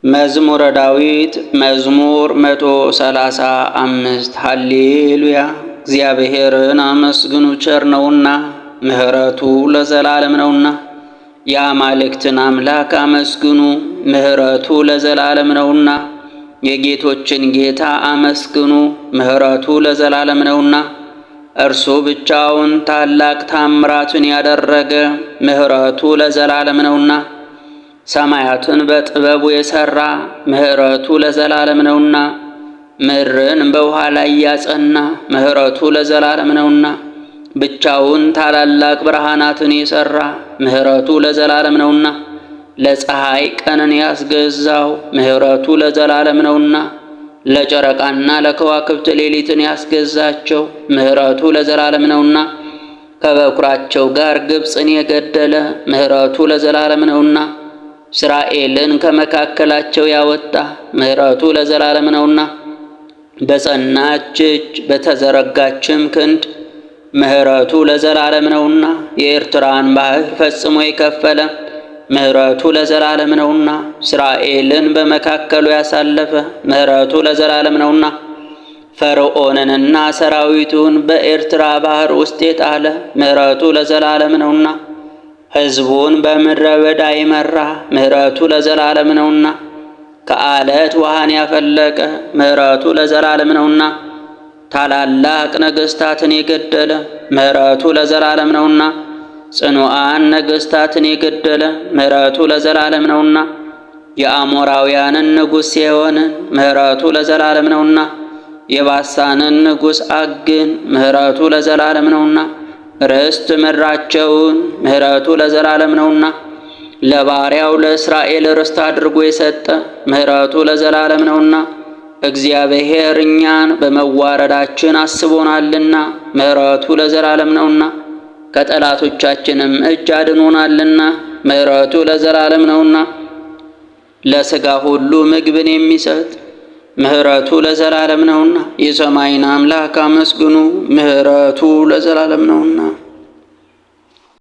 መዝሙረ ዳዊት መዝሙር 135 ሃሌሉያ። እግዚአብሔርን አመስግኑ ቸር ነውና፣ ምሕረቱ ለዘላለም ነውና። የአማልክትን አምላክ አመስግኑ፣ ምሕረቱ ለዘላለም ነውና። የጌቶችን ጌታ አመስግኑ፣ ምሕረቱ ለዘላለም ነውና። እርሱ ብቻውን ታላቅ ታምራትን ያደረገ፣ ምሕረቱ ለዘላለም ነውና። ሰማያትን በጥበቡ የሠራ፣ ምሕረቱ ለዘላለም ነውና። ምድርን በውኃ ላይ ያጸና፣ ምሕረቱ ለዘላለም ነውና። ብቻውን ታላላቅ ብርሃናትን የሠራ፣ ምሕረቱ ለዘላለም ነውና። ለፀሐይ ቀንን ያስገዛው፣ ምሕረቱ ለዘላለም ነውና። ለጨረቃና ለከዋክብት ሌሊትን ያስገዛቸው፣ ምሕረቱ ለዘላለም ነውና። ከበኩራቸው ጋር ግብፅን የገደለ፣ ምሕረቱ ለዘላለም ነውና። እስራኤልን ከመካከላቸው ያወጣ፣ ምሕረቱ ለዘላለም ነውና። በጸናች እጅ በተዘረጋችም ክንድ፣ ምሕረቱ ለዘላለም ነውና። የኤርትራን ባሕር ፈጽሞ የከፈለ፣ ምሕረቱ ለዘላለም ነውና። እስራኤልን በመካከሉ ያሳለፈ፣ ምሕረቱ ለዘላለም ነውና። ፈርዖንንና ሰራዊቱን በኤርትራ ባሕር ውስጥ የጣለ፣ ምሕረቱ ለዘላለም ነውና። ሕዝቡን በምድረ በዳ የመራ፣ ምሕረቱ ለዘላለም ነውና። ከዓለት ውሃን ያፈለቀ፣ ምሕረቱ ለዘላለም ነውና። ታላላቅ ነገሥታትን የገደለ፣ ምሕረቱ ለዘላለም ነውና። ጽኑዓን ነገሥታትን የገደለ፣ ምሕረቱ ለዘላለም ነውና። የአሞራውያንን ንጉሥ ሴዎንን፣ ምሕረቱ ለዘላለም ነውና። የባሳንን ንጉሥ ዐግን፣ ምሕረቱ ለዘላለም ነውና። ርስት ምድራቸውን፣ ምሕረቱ ለዘላለም ነውና። ለባሪያው ለእስራኤል ርስት አድርጎ የሰጠ፣ ምሕረቱ ለዘላለም ነውና። እግዚአብሔር እኛን በመዋረዳችን አስቦናልና፣ ምሕረቱ ለዘላለም ነውና። ከጠላቶቻችንም እጅ አድኖናልና፣ ምሕረቱ ለዘላለም ነውና። ለሥጋ ሁሉ ምግብን የሚሰጥ፣ ምሕረቱ ለዘላለም ነውና። የሰማይን አምላክ አመስግኑ፣ ምሕረቱ ለዘላለም ነውና።